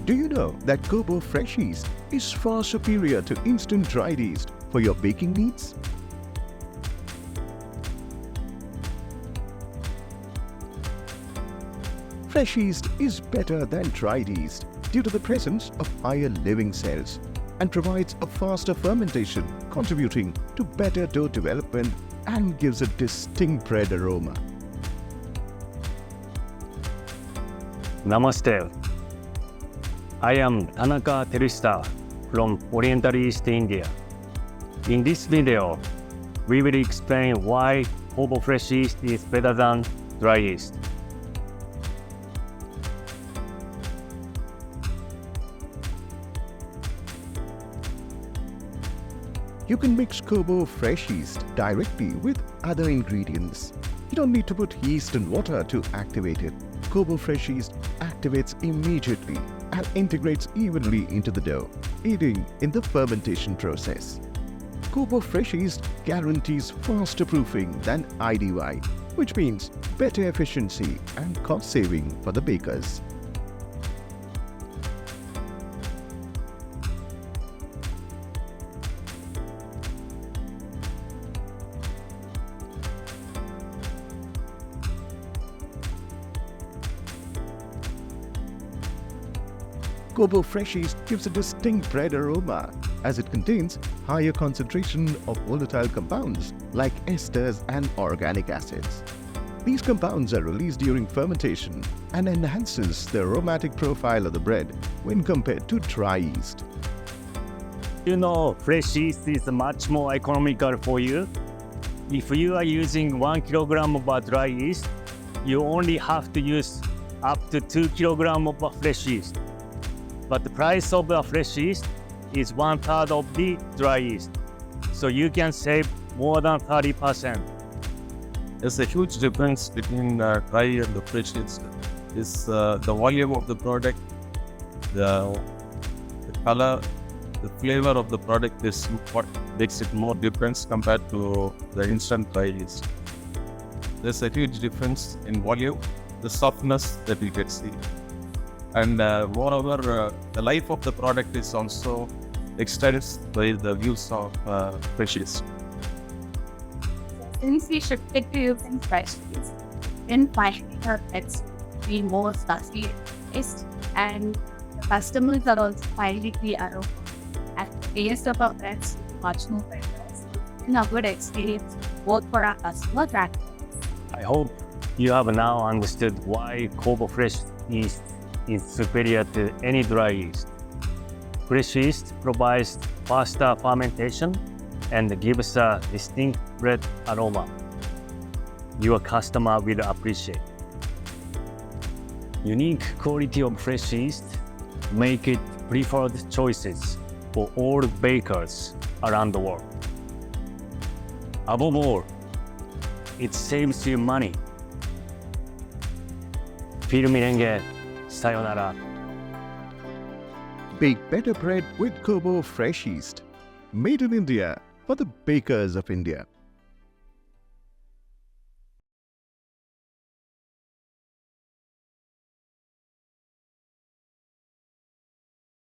Do you know that Kobo Fresh Yeast is far superior to instant dried yeast for your baking needs? Fresh yeast is better than dried yeast due to the presence of higher living cells and provides a faster fermentation, contributing to better dough development and gives a distinct bread aroma. Namaste. I am Tanaka Terushita from Oriental East India. In this video, we will explain why Kobo Fresh Yeast is better than dry yeast. You can mix Kobo Fresh Yeast directly with other ingredients. You don't need to put yeast and water to activate it. Kobo Fresh Yeast activates immediately and integrates evenly into the dough, aiding in the fermentation process. Kobo Fresh Yeast guarantees faster proofing than IDY, which means better efficiency and cost saving for the bakers. Kobo Fresh Yeast gives a distinct bread aroma as it contains higher concentration of volatile compounds like esters and organic acids. These compounds are released during fermentation and enhances the aromatic profile of the bread when compared to dry yeast. You know, fresh yeast is much more economical for you. If you are using 1 kilogram of dry yeast, you only have to use up to 2 kilograms of fresh yeast. But the price of the fresh yeast is 1/3 of the dry yeast. So you can save more than 30%. There's a huge difference between dry and the fresh yeast. Is the volume of the product, the color, the flavor of the product is what makes it more different compared to the instant dry yeast. There's a huge difference in volume, the softness that we can see. And moreover, the life of the product is also extended by the use of fresh yeast. Since we shifted to using fresh yeast, then finding our pets to be more fluffy taste, and the customers are also finding the aroma and the taste of our pets much more better. And a good experience both for our customers and I hope you have now understood why Kobo Fresh Yeast is superior to any dry yeast. Fresh yeast provides faster fermentation and gives a distinct bread aroma your customer will appreciate. Unique quality of fresh yeast make it preferred choices for all bakers around the world. Above all, it saves you money. 필미랭게 sayonara. Bake better bread with Kobo Fresh Yeast. Made in India for the bakers of India.